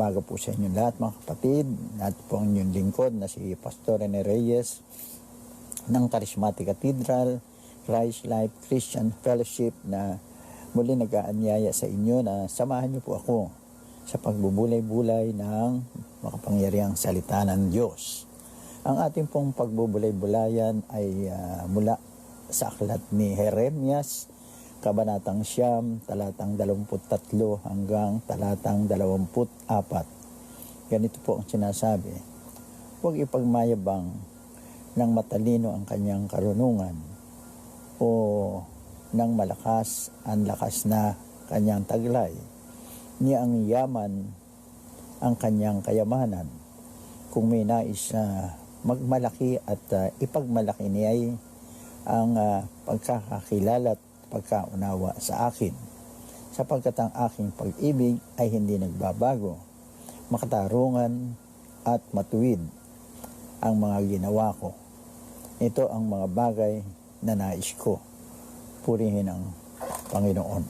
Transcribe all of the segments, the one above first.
umaga po sa inyong lahat mga kapatid. At po ang inyong lingkod na si Pastor Rene Reyes ng Charismatic Cathedral, Christ Life Christian Fellowship na muli nag-aanyaya sa inyo na samahan niyo po ako sa pagbubulay-bulay ng makapangyarihang salita ng Diyos. Ang ating pong pagbubulay-bulayan ay mula sa aklat ni Jeremias, Kabanatang 9, talatang 23 hanggang talatang 24. Ganito po ang sinasabi: huwag ipagmayabang ng matalino ang kanyang karunungan o ng malakas ang lakas na kanyang taglay. Niya ang yaman ang kanyang kayamanan. Kung may nais magmalaki at ipagmalaki niya ay ang pagkakakilala at pagkaunawa sa akin, sapagkat ang aking pag-ibig ay hindi nagbabago. Makatarungan at matuwid ang mga ginawa ko. Ito ang mga bagay na nais ko. Purihin ang Panginoon.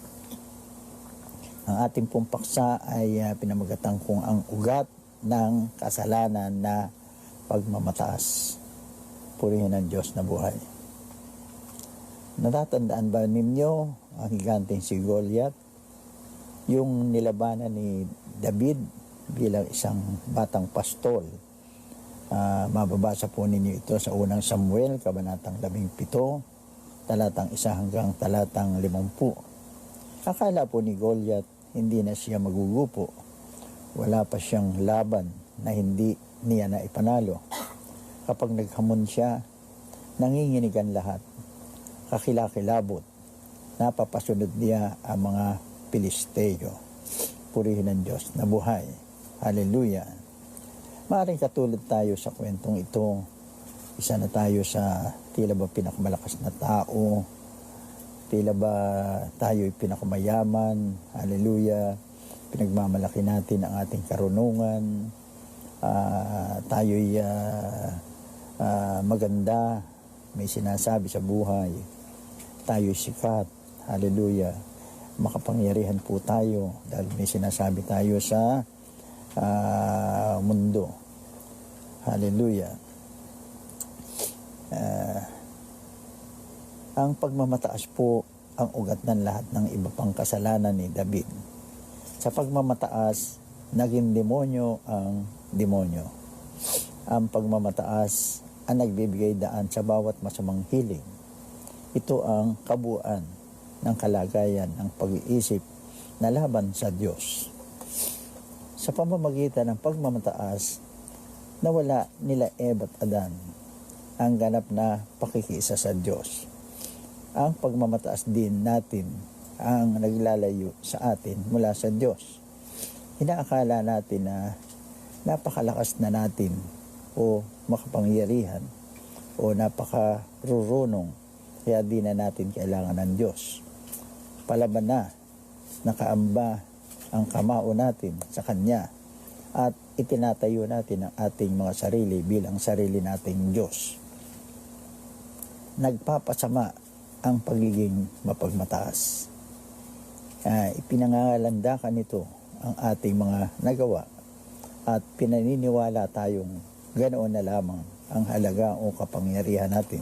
Ang ating pong paksa ay pinamagatan kung ang ugat ng kasalanan na pagmamataas. Purihin ang Diyos na buhay. Natatandaan ba ninyo ang higanteng si Goliath? Yung nilabanan ni David bilang isang batang pastol. Mababasa po ninyo ito sa unang Samuel, Kabanatang 17, talatang 1 hanggang talatang 50. Akala po ni Goliath hindi na siya magugupo. Wala pa siyang laban na hindi niya na ipanalo. Kapag naghamon siya, nanginginig ang lahat. Kakilakilabot, napapasunod niya ang mga Pilisteo. Purihin ng Diyos na buhay. Hallelujah. Maaaring katulad tayo sa kwentong ito. Isa na tayo sa tila ba pinakamalakas na tao, tila ba tayo'y pinakamayaman. Hallelujah. Pinagmamalaki natin ang ating karunungan. Tayo'y maganda, may sinasabi sa buhay. Tayo'y sikat. Hallelujah. Makapangyarihan po tayo dahil may sinasabi tayo sa mundo. Hallelujah. Ang pagmamataas po ang ugat ng lahat ng iba pang kasalanan ni David. Sa pagmamataas, naging demonyo ang demonyo. Ang pagmamataas ang nagbibigay daan sa bawat masamang hiling. Ito ang kabuuan ng kalagayan ng pag-iisip na laban sa Diyos. Sa pamamagitan ng pagmamataas, nawala nila Eva at Adan ang ganap na pakikiisa sa Diyos. Ang pagmamataas din natin ang naglalayo sa atin mula sa Diyos. Inaakala natin na napakalakas na natin o makapangyarihan o napakarurunong, kaya di na natin kailangan ng Diyos. Palaban na, nakaamba ang kamao natin sa Kanya at itinatayo natin ang ating mga sarili bilang sarili nating Diyos. Nagpapasama ang pagiging mapagmataas. Ipinangangalandakan nito ang ating mga nagawa at pinaniniwala tayong ganoon na lamang ang halaga o kapangyarihan natin.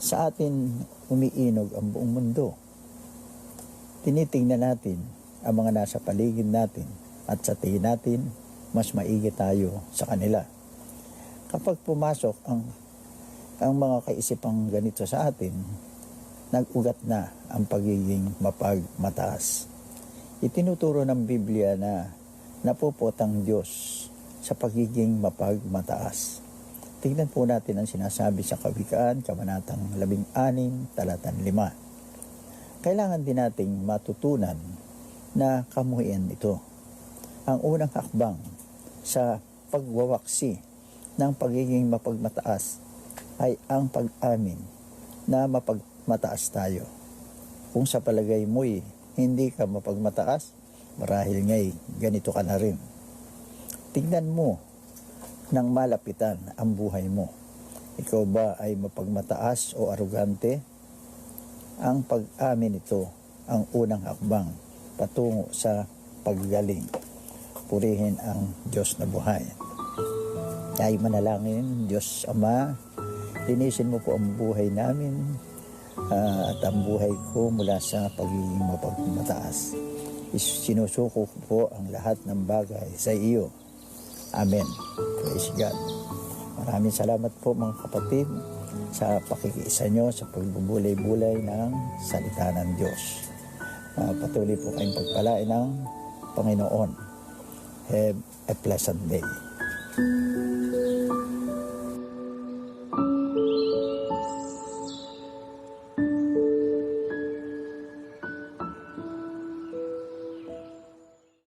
Sa atin umiinog ang buong mundo. Tinitingnan natin ang mga nasa paligid natin at sa tingin natin mas maigi tayo sa kanila. Kapag pumasok ang mga kaisipang ganito sa atin, nag-ugat na ang pagiging mapagmataas. Itinuturo ng Biblia na napupot ang Diyos sa pagiging mapagmataas. Tingnan po natin ang sinasabi sa Kawikaan, Kabanatang 16, talatang 5. Kailangan din nating matutunan na kamuhian ito. Ang unang hakbang sa pagwawaksi ng pagiging mapagmataas ay ang pag-amin na mapagmataas tayo. Kung sa palagay mo'y hindi ka mapagmataas, marahil nga'y ganito ka na rin. Tingnan mo nang malapitan ang buhay mo. Ikaw ba ay mapagmataas o arugante? Ang pag-amin ito ang unang hakbang patungo sa paggaling. purihin ang Diyos na buhay. Tayo manalangin, Diyos Ama, linisin mo po ang buhay namin at ang buhay ko mula sa pagiging mapagmataas. Sinusuko ko po ang lahat ng bagay sa iyo. Amen. Praise God. Maraming salamat po mga kapatid sa pakikiisa nyo sa pagbubulay-bulay ng salita ng Diyos. Patuloy po kayong pagpalain ng Panginoon. Have a pleasant day.